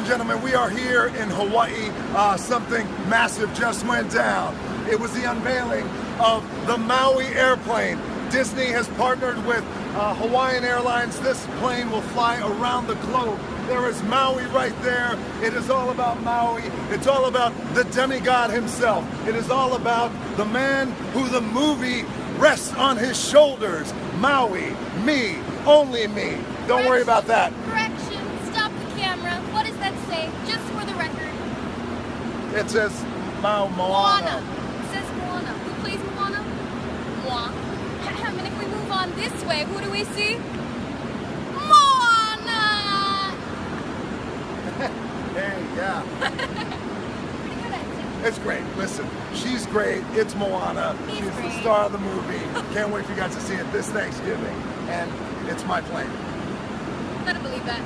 gentlemen, we are here in Hawaii. Something massive just went down. It was the unveiling of the Maui Airplane. Disney has partnered with Hawaiian Airlines. This plane will fly around the globe. There is Maui right there. It is all about Maui. It's all about the demigod himself. It is all about the man who the movie rests on his shoulders. Maui, me, only me. Don't worry about that. Correction, stop the camera. What does that say? Just for the record. It says Moana. Moana. It says Moana. Who plays Moana? Moi. And if we move on this way, who do we see? Moana! Hey, yeah. Pretty good, I'd say. It's great. Listen, she's great. It's Moana. He's She's great. the star of the movie. Can't wait for you guys to see it this Thanksgiving. And it's my plane. Gotta believe that.